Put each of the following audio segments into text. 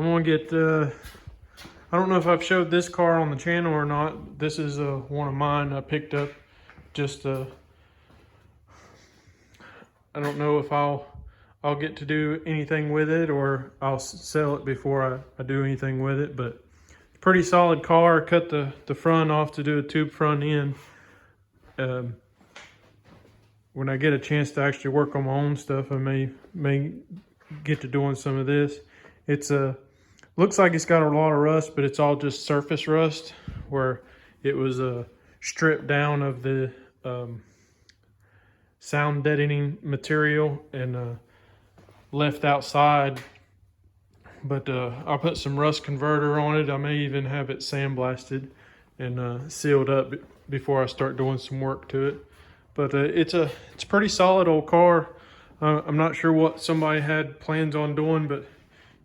I'm gonna get, I don't know if I've showed this car on the channel or not. This is one of mine I picked up. Just, I don't know if I'll get to do anything with it or I'll sell it before I do anything with it. But pretty solid car. I cut the front off to do a tube front end. When I get a chance to actually work on my own stuff, I may get to doing some of this. It's looks like it's got a lot of rust, but it's all just surface rust, where it was stripped down of the sound deadening material and left outside. But I'll put some rust converter on it. I may even have it sandblasted and sealed up before I start doing some work to it. But it's a pretty solid old car. I'm not sure what somebody had plans on doing, but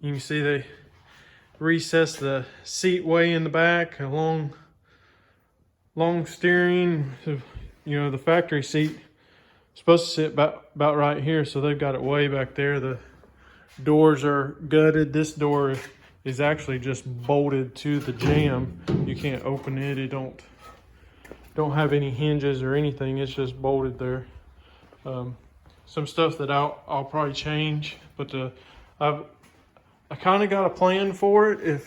you can see they recessed the seat way in the back, a long steering. So, you know, the factory seat is supposed to sit about right here, so they've got it way back there. The doors are gutted. This door is actually just bolted to the jamb. You can't open it. It don't have any hinges or anything. It's just bolted there. Some stuff that I'll probably change, but I kind of got a plan for it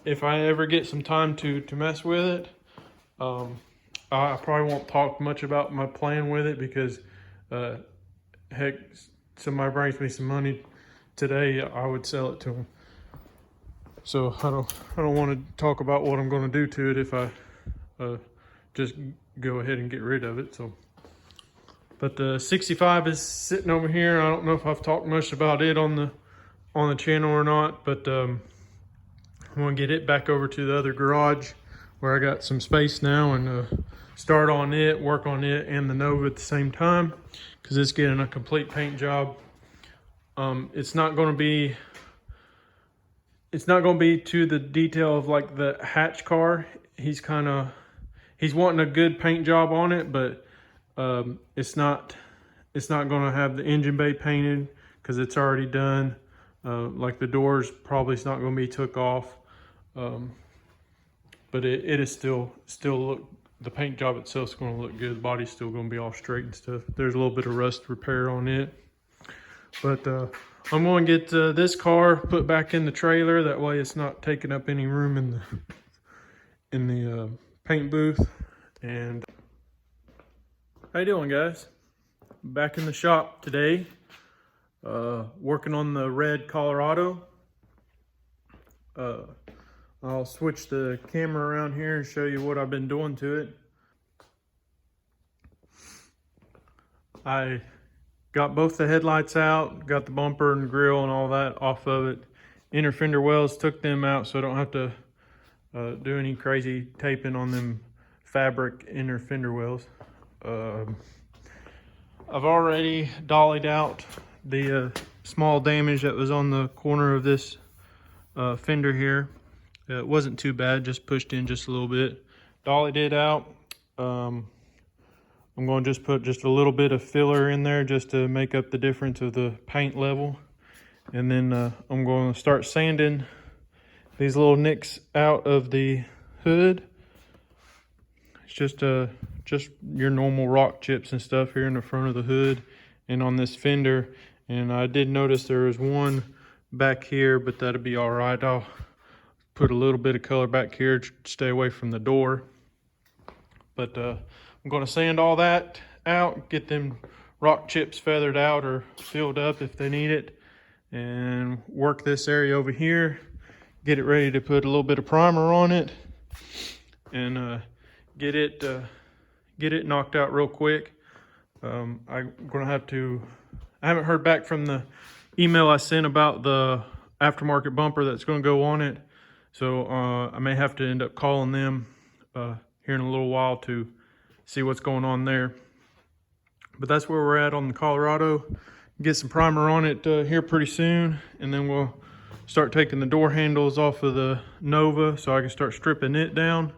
if I ever get some time to mess with it. I probably won't talk much about my plan with it because heck, somebody brings me some money today, I would sell it to them. So I don't want to talk about what I'm going to do to it if I just go ahead and get rid of it. So, but the 65 is sitting over here. I don't know if I've talked much about it on the channel or not, but I'm gonna get it back over to the other garage where I got some space now, and start on it, work on it and the Nova at the same time, because it's getting a complete paint job. It's not going to be to the detail of like the hatch car. He's wanting a good paint job on it, but it's not going to have the engine bay painted because it's already done. Like the doors probably is not going to be took off, but it is still look. The paint job itself is going to look good. The body's still going to be all straight and stuff. There's a little bit of rust repair on it, but I'm going to get this car put back in the trailer. That way, it's not taking up any room in the paint booth. And how you doing, guys? Back in the shop today, working on the red Colorado. I'll switch the camera around here and show you what I've been doing to it. I got both the headlights out, got the bumper and grill and all that off of it. Inner fender wells, took them out so I don't have to do any crazy taping on them fabric inner fender wells. I've already dollied out the small damage that was on the corner of this fender here. It wasn't too bad, just pushed in just a little bit. Dollied it out. I'm going to just put just a little bit of filler in there just to make up the difference of the paint level. And then I'm going to start sanding these little nicks out of the hood. It's just your normal rock chips and stuff here in the front of the hood and on this fender. And I did notice there was one back here, but that'll be all right. I'll put a little bit of color back here to stay away from the door. But I'm going to sand all that out, get them rock chips feathered out or filled up if they need it, and work this area over here, get it ready to put a little bit of primer on it, and get it knocked out real quick. I'm going to have to, I haven't heard back from the email I sent about the aftermarket bumper that's going to go on it. So I may have to end up calling them here in a little while to see what's going on there. But that's where we're at on the Colorado. Get some primer on it here pretty soon, and then we'll start taking the door handles off of the Nova so I can start stripping it down.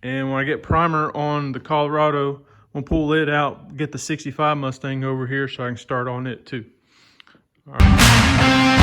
And when I get primer on the Colorado, we'll pull it out, get the 65 Mustang over here so I can start on it too. All right.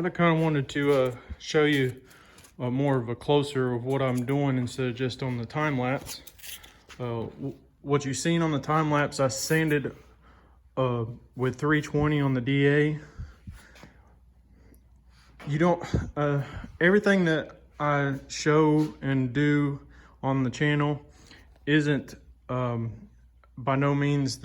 I kind of wanted to show you more of a closer of what I'm doing instead of just on the time lapse. What you've seen on the time lapse, I sanded with 320 on the DA. You don't, everything that I show and do on the channel isn't by no means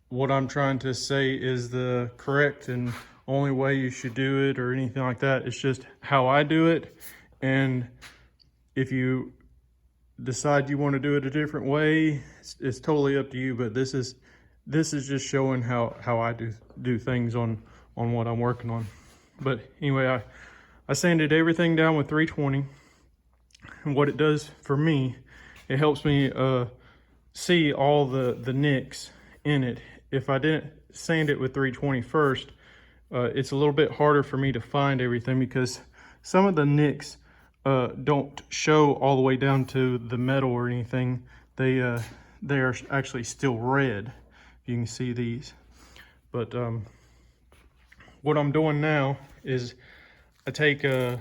what I'm trying to say is the correct and only way you should do it or anything like that. It's just how I do it, and if you decide you want to do it a different way, it's totally up to you. But this is just showing how I do things on what I'm working on. But anyway, I sanded everything down with 320, and what it does for me, it helps me see all the nicks in it. If I didn't sand it with 320 first, it's a little bit harder for me to find everything because some of the nicks don't show all the way down to the metal or anything. They are actually still red. You can see these. But what I'm doing now is I take a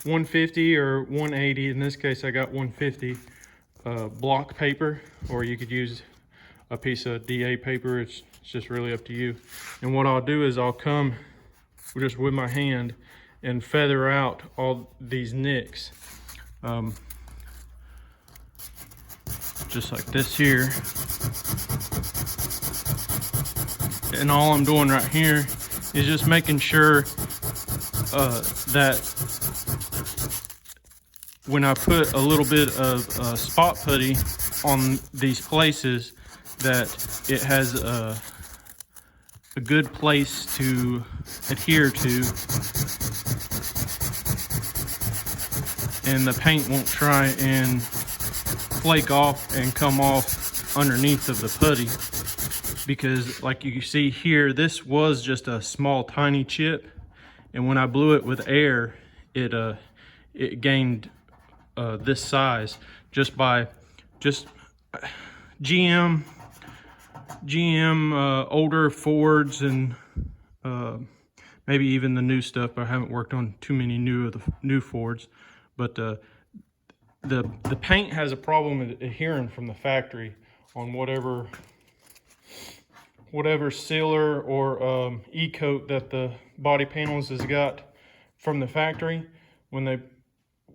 150 or 180. In this case, I got 150 block paper, or you could use a piece of DA paper. It's just really up to you. And what I'll do is I'll come just with my hand and feather out all these nicks, just like this here. And all I'm doing right here is just making sure that when I put a little bit of spot putty on these places, that it has a good place to adhere to, and the paint won't try and flake off and come off underneath of the putty. Because like you see here, this was just a small tiny chip, and when I blew it with air, it gained this size just by GM older Fords and maybe even the new stuff, but I haven't worked on too many new Fords. But the paint has a problem adhering from the factory on whatever sealer or e-coat that the body panels has got from the factory. When they,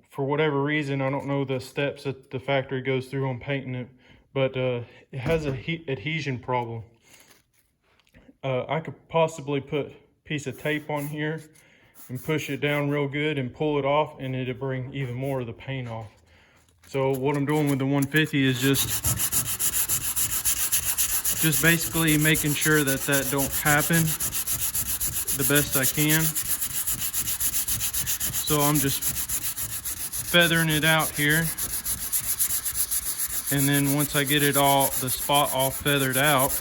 for whatever reason, I don't know the steps that the factory goes through on painting it, but it has a adhesion problem. I could possibly put a piece of tape on here and push it down real good and pull it off, and it'll bring even more of the paint off. So what I'm doing with the 150 is just basically making sure that don't happen the best I can. So I'm just feathering it out here, and then once I get it all, the spot all feathered out,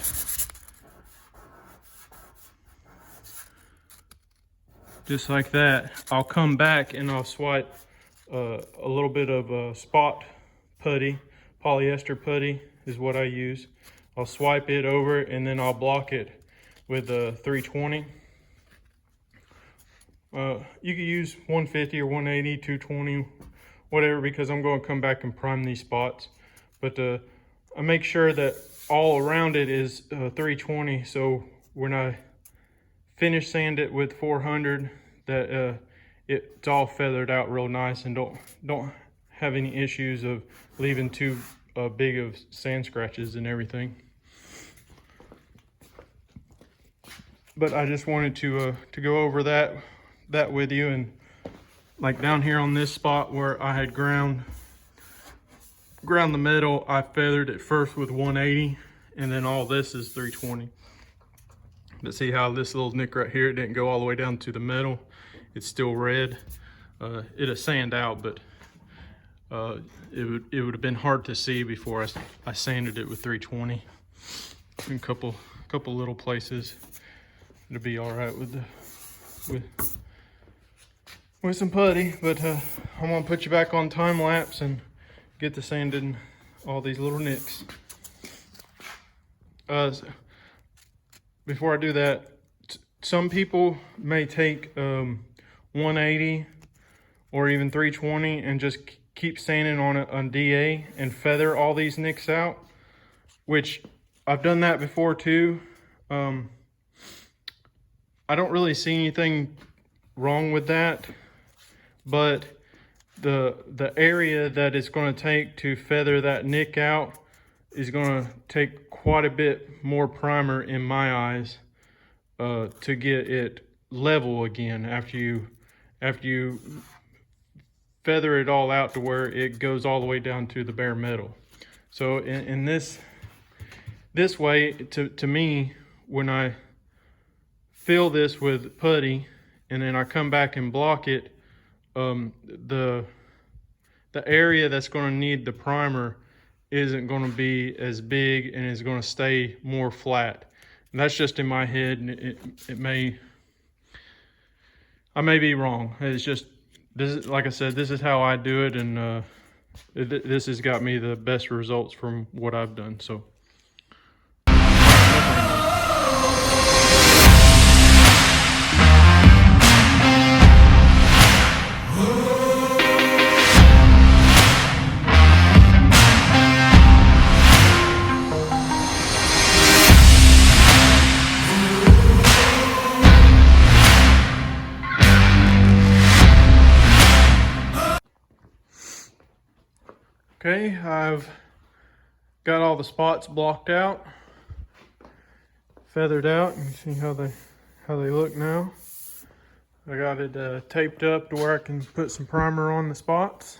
just like that, I'll come back and I'll swipe a little bit of spot putty. Polyester putty is what I use. I'll swipe it over, and then I'll block it with a 320. You could use 150 or 180, 220, whatever, because I'm going to come back and prime these spots. But I make sure that all around it is 320, so when I finish sand it with 400, that it's all feathered out real nice, and don't have any issues of leaving too big of sand scratches and everything. But I just wanted to go over that with you. And like down here on this spot where I had ground the metal, I feathered it first with 180, and then all this is 320. But see how this little nick right here, it didn't go all the way down to the metal. It's still red. It'll sand out, but it would have been hard to see before I sanded it with 320. In a couple little places, it'll be all right with some putty. But I'm gonna put you back on time lapse and get to sanding all these little nicks. Before I do that, some people may take 180 or even 320 and just keep sanding on DA and feather all these nicks out, which I've done that before too. I don't really see anything wrong with that, but the area that it's going to take to feather that nick out is going to take quite a bit more primer in my eyes to get it level again after you feather it all out to where it goes all the way down to the bare metal. So in this way, to me, when I fill this with putty and then I come back and block it, the area that's going to need the primer isn't going to be as big and is going to stay more flat. And that's just in my head, and I may be wrong. It's just, this is, like I said, this is how I do it, and this has got me the best results from what I've done. So okay, I've got all the spots blocked out, feathered out. You can see how they look now. I got it taped up to where I can put some primer on the spots.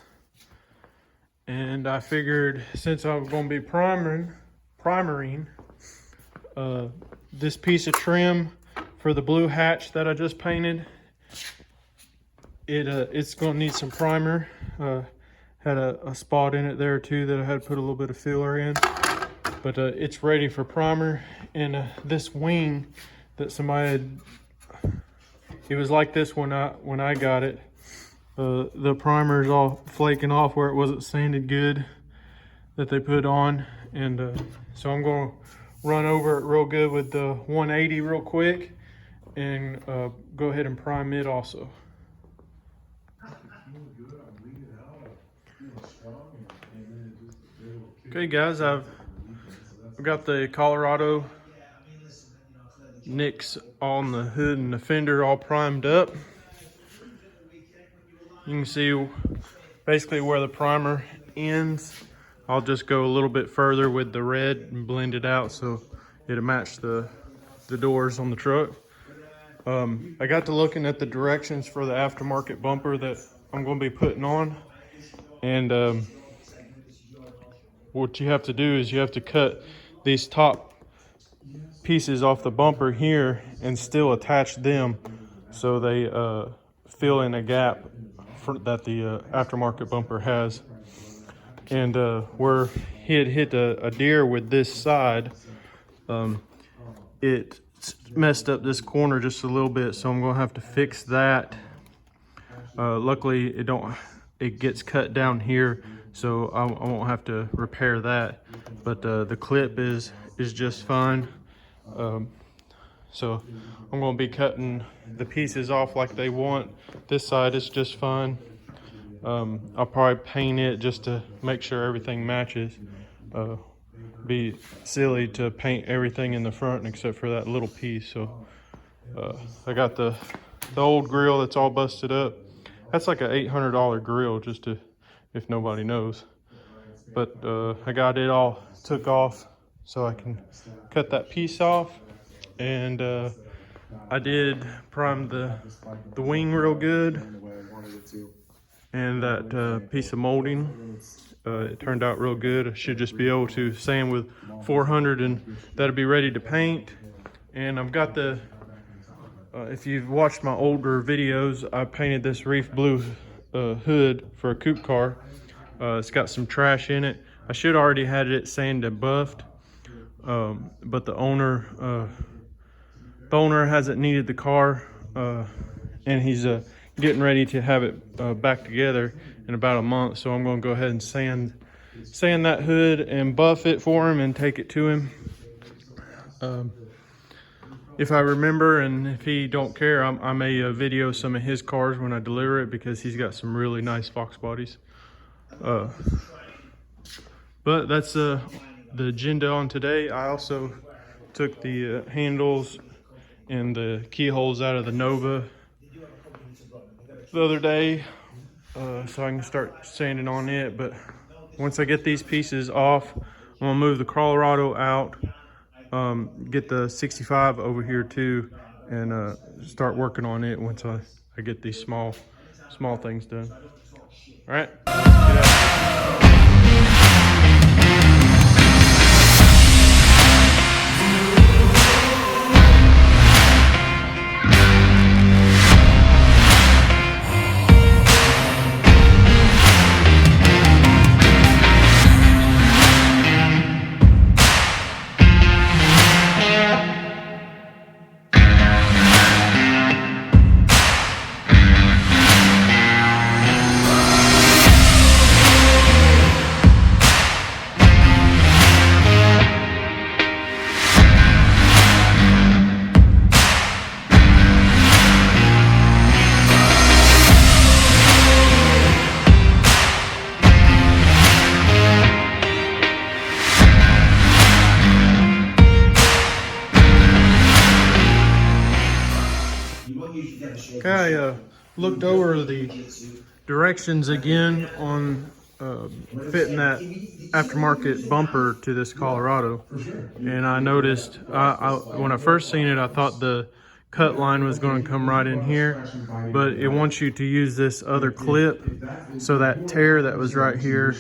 And I figured, since I was going to be primering this piece of trim for the blue hatch that I just painted, it's going to need some primer. Had a spot in it there too that I had to put a little bit of filler in, but it's ready for primer. And this wing that somebody had, it was like this when I got it. The primer is all flaking off where it wasn't sanded good that they put on, and so I'm going to run over it real good with the 180 real quick and go ahead and prime it also. Okay guys, I've got the Colorado nicks on the hood and the fender all primed up. You can see basically where the primer ends. I'll just go a little bit further with the red and blend it out so it'll match the doors on the truck. I got to looking at the directions for the aftermarket bumper that I'm going to be putting on, and what you have to do is you have to cut these top pieces off the bumper here and still attach them so they fill in a gap that the aftermarket bumper has. And where he had hit a deer with this side, it messed up this corner just a little bit, so I'm gonna have to fix that. Luckily it gets cut down here, so I won't have to repair that, but the clip is just fine. So I'm going to be cutting the pieces off like they want. This side is just fine. I'll probably paint it just to make sure everything matches. Be silly to paint everything in the front except for that little piece. So I got the old grill that's all busted up. That's like an $800 grill, just to, if nobody knows. But I got it all took off so I can cut that piece off. And I did prime the wing real good. and that piece of molding. It turned out real good. I should just be able to sand with 400 and that'll be ready to paint. And I've got the, if you've watched my older videos, I painted this reef blue hood for a coupe car. It's got some trash in it. I should already had it sanded and buffed, but the owner hasn't needed the car, and he's getting ready to have it back together in about a month. So I'm going to go ahead and sand that hood and buff it for him and take it to him. If I remember, and if he don't care, I may video some of his cars when I deliver it, because he's got some really nice fox bodies. But that's the agenda on today. I also took the handles and the keyholes out of the Nova the other day, so I can start sanding on it. But once I get these pieces off, I'm gonna move the Colorado out, get the 65 over here too, and start working on it once I get these small things done. All right. Okay, I looked over the directions again on fitting that aftermarket bumper to this Colorado, and I noticed when I first seen it, I thought the cut line was going to come right in here, but it wants you to use this other clip, so that tear that was right here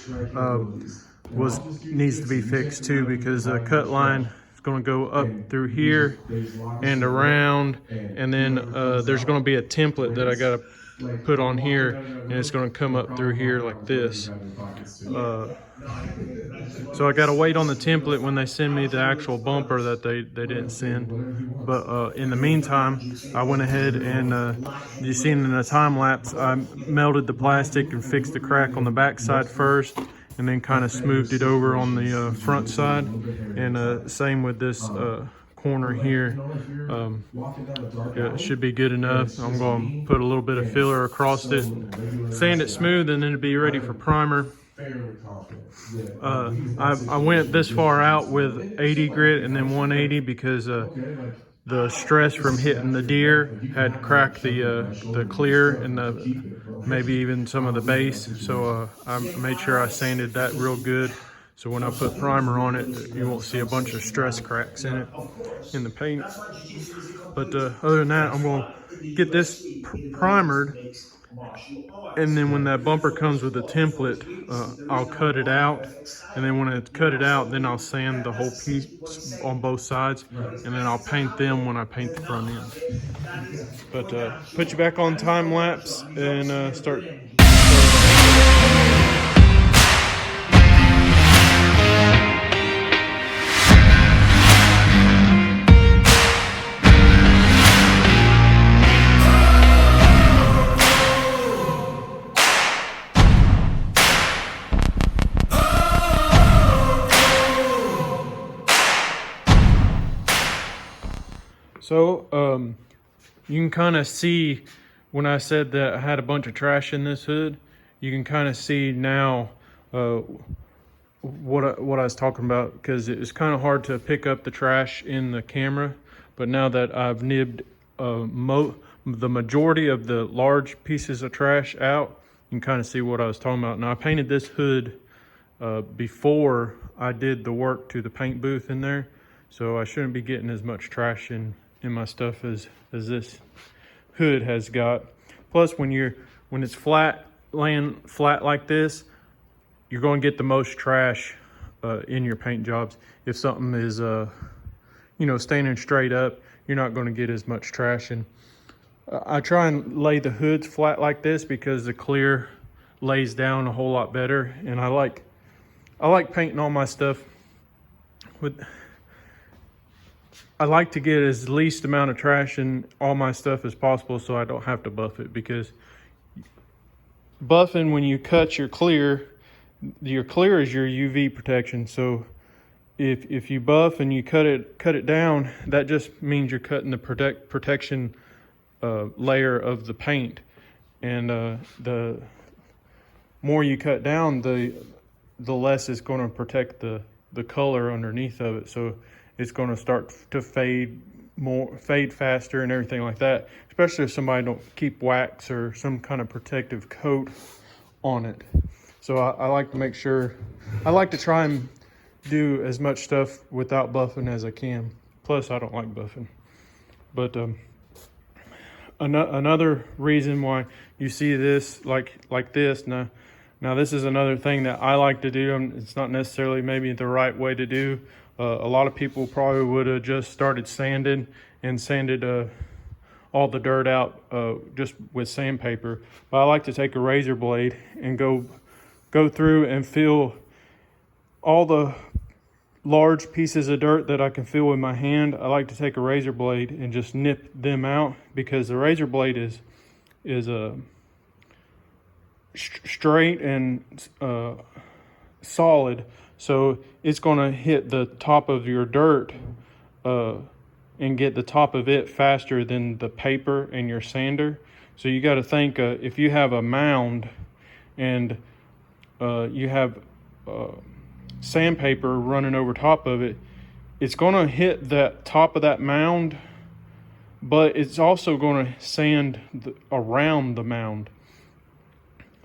needs to be fixed too, because the cut line is going to go up through here and around, and then there's going to be a template that I got to put on here, and it's going to come up through here like this. So I got to wait on the template when they send me the actual bumper that they didn't send. But in the meantime, I went ahead and you seen in the time lapse, I melted the plastic and fixed the crack on the back side first, and then kind of smoothed it over on the front side. And same with this corner here. Yeah, it should be good enough. I'm going to put a little bit of filler across it, sand it smooth, and then it'll be ready for primer. I went this far out with 80 grit and then 180 because the stress from hitting the deer had cracked the clear and maybe even some of the base. So I made sure I sanded that real good, so when I put primer on it, you won't see a bunch of stress cracks in it, in the paint. But other than that, I'm going to get this primered, and then when that bumper comes with a template, I'll cut it out, and then when it's cut it out, then I'll sand the whole piece on both sides, and then I'll paint them when I paint the front end. But put you back on time lapse and start. So you can kind of see when I said that I had a bunch of trash in this hood, you can kind of see now what I was talking about, because it was kind of hard to pick up the trash in the camera. But now that I've nibbed the majority of the large pieces of trash out, you can kind of see what I was talking about. Now I painted this hood before I did the work to the paint booth in there, so I shouldn't be getting as much trash in my stuff as this hood has got. Plus when it's flat laying flat like this, you're going to get the most trash in your paint jobs. If something is, you know, standing straight up, you're not going to get as much trash. And I try and lay the hoods flat like this because the clear lays down a whole lot better. And I like painting all my stuff with. I like to get as least amount of trash in all my stuff as possible, so I don't have to buff it, because buffing, when you cut your clear is your UV protection. So if you buff and you cut it down, that just means you're cutting the protection layer of the paint. And the more you cut down, the less it's going to protect the color underneath of it. So it's going to start to fade faster and everything like that, especially if somebody don't keep wax or some kind of protective coat on it. So I like to make sure, I like to try and do as much stuff without buffing as I can. Plus, I don't like buffing. But another reason why you see this like this, now this is another thing that I like to do. It's not necessarily maybe the right way to do. A lot of people probably would have just started sanding and sanded all the dirt out just with sandpaper. But I like to take a razor blade and go through and feel all the large pieces of dirt that I can feel with my hand. I like to take a razor blade and just nip them out, because the razor blade is straight and solid. So it's going to hit the top of your dirt and get the top of it faster than the paper and your sander. So you got to think, if you have a mound and you have sandpaper running over top of it, it's going to hit that top of that mound, but it's also going to sand around the mound.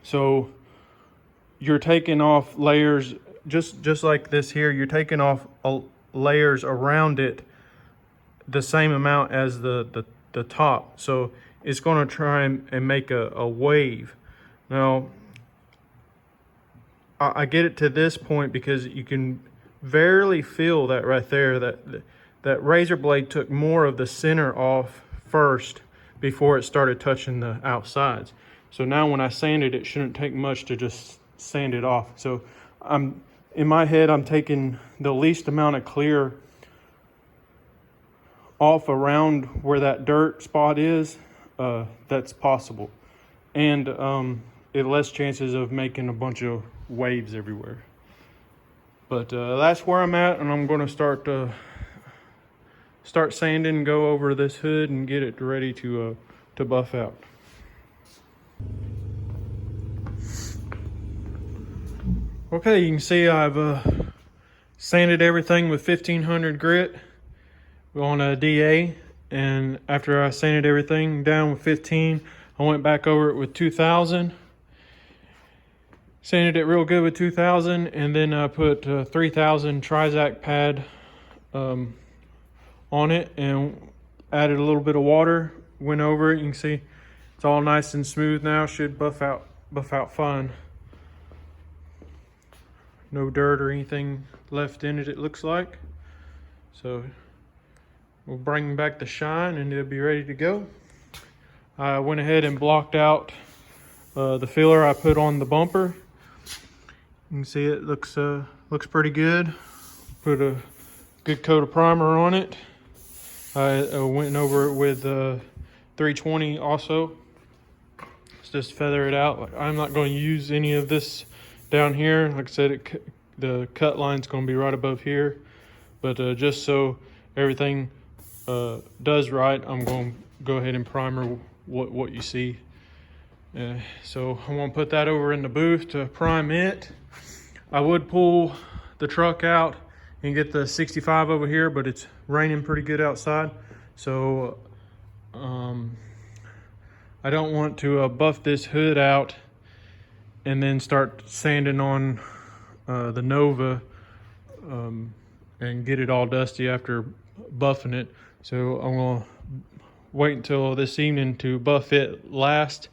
So you're taking off layers. Just like this here, you're taking off layers around it the same amount as the top. So it's going to try and make a wave. Now, I get it to this point because you can barely feel that right there, that razor blade took more of the center off first before it started touching the outsides. So now when I sand it, it shouldn't take much to just sand it off. So in my head, I'm taking the least amount of clear off around where that dirt spot is that's possible. And it less chances of making a bunch of waves everywhere. But that's where I'm at, and I'm going to start sanding and go over this hood and get it ready to buff out. Okay, you can see I've sanded everything with 1500 grit on a DA, and after I sanded everything down with 15, I went back over it with 2000. Sanded it real good with 2000, and then I put 3000 Trizac pad on it and added a little bit of water, went over it. You can see it's all nice and smooth now. Should buff out fine. No dirt or anything left in it, it looks like. So we'll bring back the shine and it'll be ready to go. I went ahead and blocked out the filler I put on the bumper. You can see it looks pretty good. Put a good coat of primer on it. I went over it with 320 also. Let's just feather it out. I'm not going to use any of this down here. Like I said, the cut line's going to be right above here. But just so everything does right, I'm going to go ahead and primer what you see. So I'm going to put that over in the booth to prime it. I would pull the truck out and get the 65 over here, but it's raining pretty good outside. So I don't want to buff this hood out and then start sanding on the Nova and get it all dusty after buffing it. So I'm gonna wait until this evening to buff it last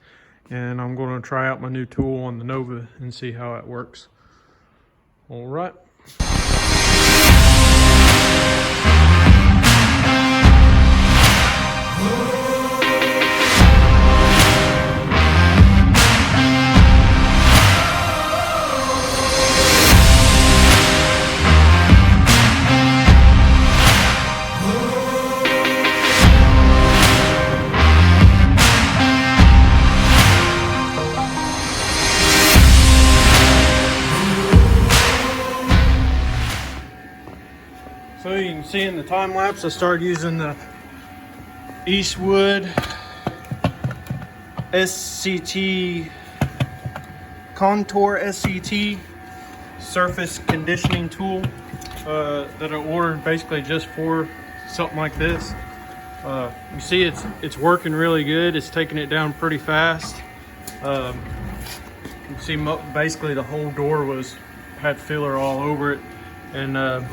and I'm going to try out my new tool on the Nova and see how it works. All right. So you can see in the time lapse, I started using the Eastwood SCT Contour SCT surface conditioning tool that I ordered basically just for something like this. You see it's working really good. It's taking it down pretty fast. You can see basically the whole door had filler all over it, and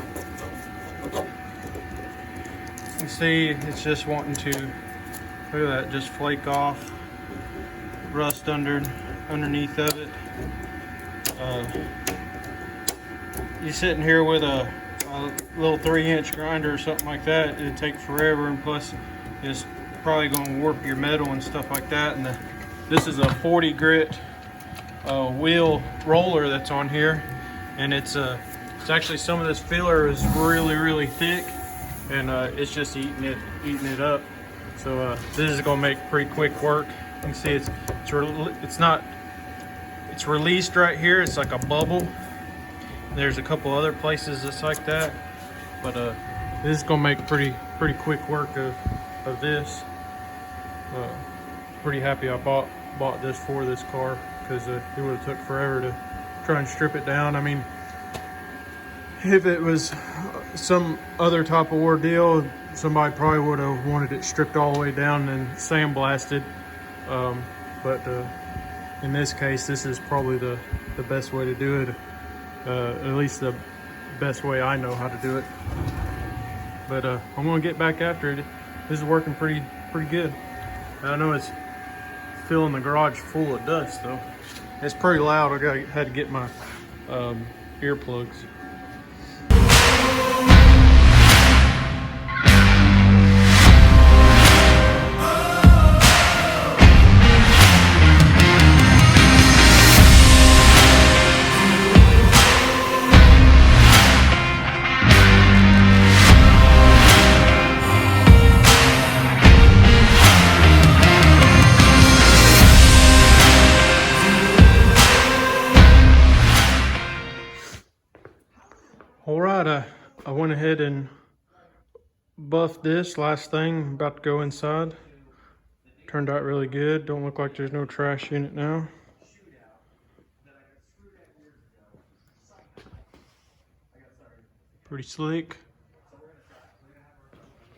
you see it's just wanting to, look at that, just flake off, rust underneath of it. You're sitting here with a little 3-inch grinder or something like that, it'd take forever, and plus it's probably going to warp your metal and stuff like that. And this is a 40 grit wheel roller that's on here, and it's actually, some of this filler is really thick, and it's just eating it up. So this is going to make pretty quick work. You can see it's released right here. It's like a bubble. There's a couple other places that's like that, but this is going to make pretty quick work of this. Pretty happy I bought this for this car, because it would have took forever to try and strip it down. I mean, if it was some other type of ordeal, somebody probably would have wanted it stripped all the way down and sandblasted. But in this case, this is probably the best way to do it. At least the best way I know how to do it. But I'm gonna get back after it. This is working pretty good. I know it's filling the garage full of dust though. It's pretty loud. I had to get my earplugs. All right, I went ahead and buffed this last thing. I'm about to go inside. Turned out really good. Don't look like there's no trash in it now. Pretty slick.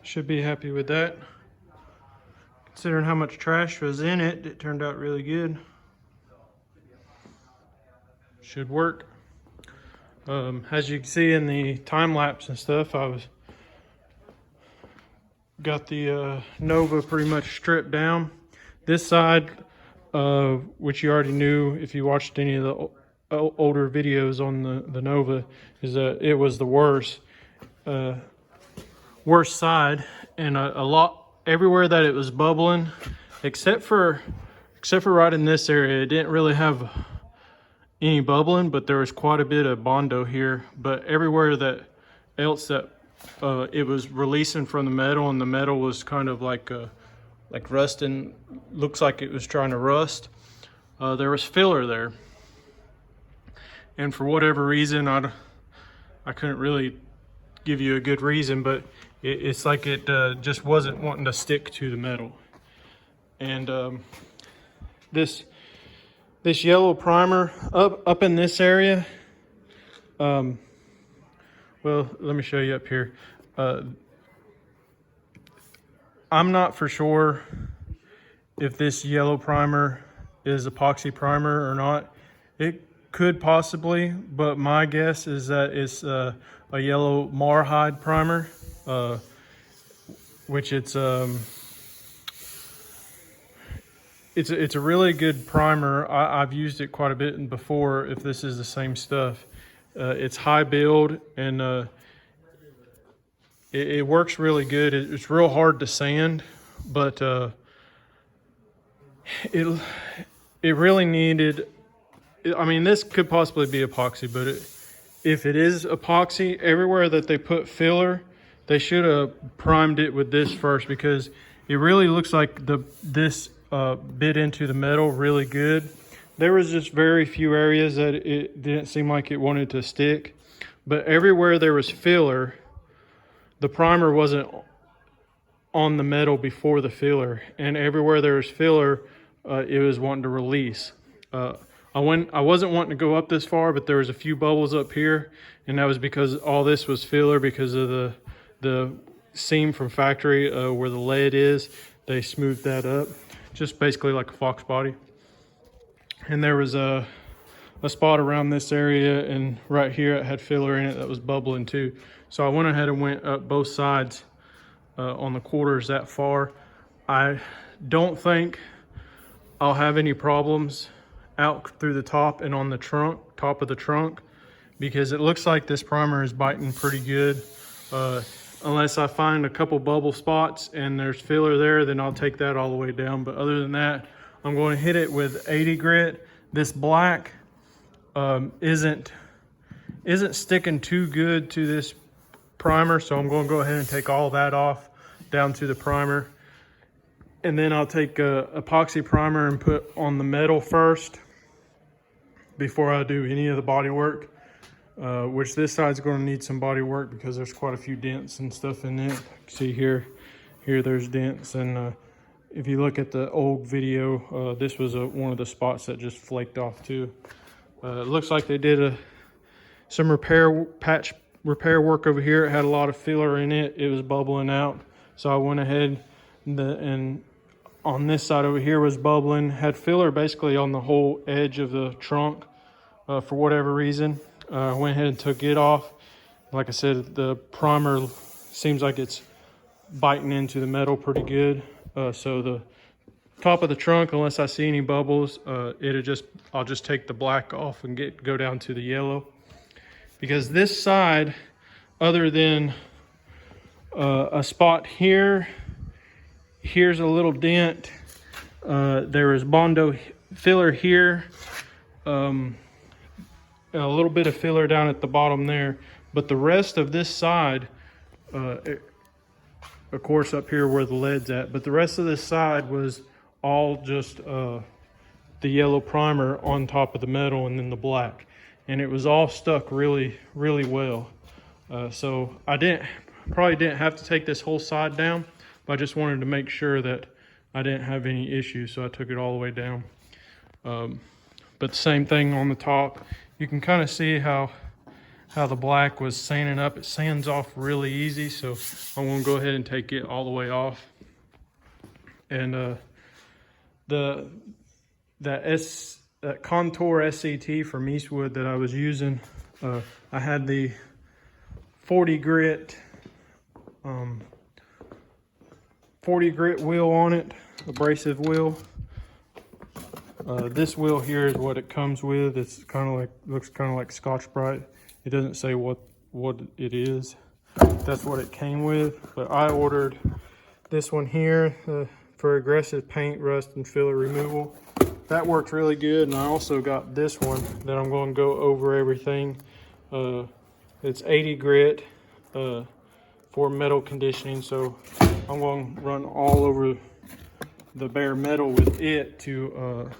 Should be happy with that. Considering how much trash was in it, it turned out really good. Should work. As you can see in the time lapse and stuff, got the Nova pretty much stripped down. This side, which you already knew if you watched any of the older videos on the Nova, is that it was the worst side, and a lot everywhere that it was bubbling, except for right in this area, it didn't really have any bubbling, but there was quite a bit of Bondo here. But everywhere else that it was releasing from the metal, and the metal was kind of like rusting, looks like it was trying to rust, there was filler there. And for whatever reason, I couldn't really give you a good reason, but it's like it just wasn't wanting to stick to the metal. And this yellow primer up in this area, well, let me show you up here. I'm not for sure if this yellow primer is epoxy primer or not. It could possibly, but my guess is that it's a yellow Marhide primer, which it's it's a really good primer. I've used it quite a bit before. If this is the same stuff, it's high build, and it works really good. It's real hard to sand, but it really needed. I mean, this could possibly be epoxy, but if it is epoxy, everywhere that they put filler, they should have primed it with this first, because it really looks like this bit into the metal really good. There was just very few areas that it didn't seem like it wanted to stick, but everywhere there was filler, the primer wasn't on the metal before the filler, and everywhere there was filler, it was wanting to release. I wasn't wanting to go up this far, but there was a few bubbles up here, and that was because all this was filler because of the seam from factory where the lead is. They smoothed that up, just basically like a fox body. And there was a spot around this area, and right here it had filler in it that was bubbling too. So I went ahead and went up both sides on the quarters that far. I don't think I'll have any problems out through the top and on the top of the trunk, because it looks like this primer is biting pretty good. Unless I find a couple bubble spots and there's filler there, then I'll take that all the way down. But other than that, I'm going to hit it with 80 grit. This black isn't sticking too good to this primer, so I'm going to go ahead and take all that off down to the primer. And then I'll take epoxy primer and put on the metal first before I do any of the body work, which this side's going to need some body work because there's quite a few dents and stuff in it. See here there's dents, and if you look at the old video, this was one of the spots that just flaked off too. It looks like they did some repair work over here. It had a lot of filler in it. It was bubbling out, so I went ahead and on this side over here was bubbling, had filler basically on the whole edge of the trunk for whatever reason. I went ahead and took it off. Like I said, the primer seems like it's biting into the metal pretty good. So the top of the trunk, unless I see any bubbles, I'll just take the black off and go down to the yellow. Because this side, other than a spot here, here's a little dent. There is Bondo filler here. A little bit of filler down at the bottom there. But the rest of this side, of course up here where the lead's at, but the rest of this side was all just the yellow primer on top of the metal and then the black. And it was all stuck really, really well. So I probably didn't have to take this whole side down, but I just wanted to make sure that I didn't have any issues, so I took it all the way down. But the same thing on the top. You can kind of see how the black was sanding up. It sands off really easy, so I'm going to go ahead and take it all the way off. And that Contour SCT from Eastwood that I was using, I had the 40 grit wheel on it, abrasive wheel. This wheel here is what it comes with. It's looks kind of like Scotch-Brite. It doesn't say what it is. That's what it came with. But I ordered this one here for aggressive paint, rust, and filler removal. That worked really good. And I also got this one that I'm going to go over everything. It's 80 grit for metal conditioning. So I'm going to run all over the bare metal with it to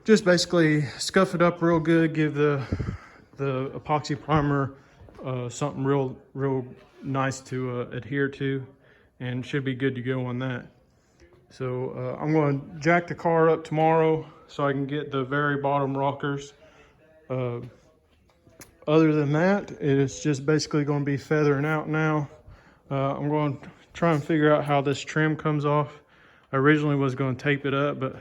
just basically scuff it up real good, give the epoxy primer something real nice to adhere to, and should be good to go on that. So I'm going to jack the car up tomorrow so I can get the very bottom rockers. Other than that, it's just basically going to be feathering out now. I'm going to try and figure out how this trim comes off. I originally was going to tape it up, but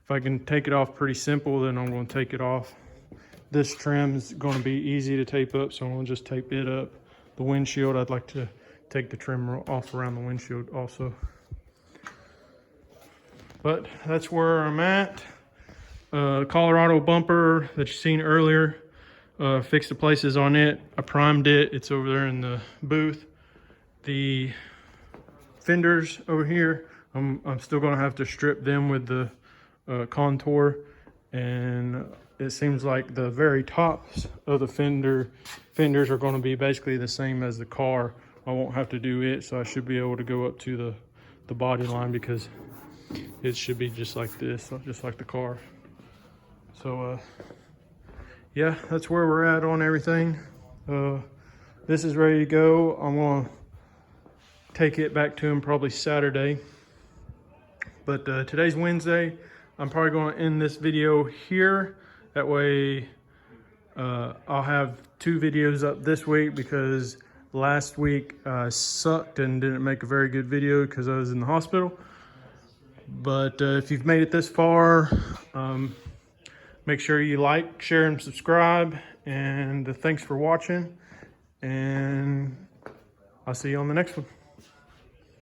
if I can take it off pretty simple, then I'm going to take it off. This trim is going to be easy to tape up, so I'm going to just tape it up. The windshield, I'd like to take the trim off around the windshield also. But that's where I'm at. Colorado bumper that you seen earlier, fixed the places on it. I primed it. It's over there in the booth. The fenders over here, I'm still gonna have to strip them with the Contour, and it seems like the very tops of the fenders are going to be basically the same as the car. I won't have to do it, so I should be able to go up to the body line, because it should be just like this, just like the car. So yeah, that's where we're at on everything. This is ready to go. I'm gonna take it back to him probably Saturday, but today's Wednesday. I'm probably going to end this video here. That way I'll have 2 videos up this week, because last week I sucked and didn't make a very good video because I was in the hospital. But if you've made it this far, make sure you like, share, and subscribe. And thanks for watching. And I'll see you on the next one.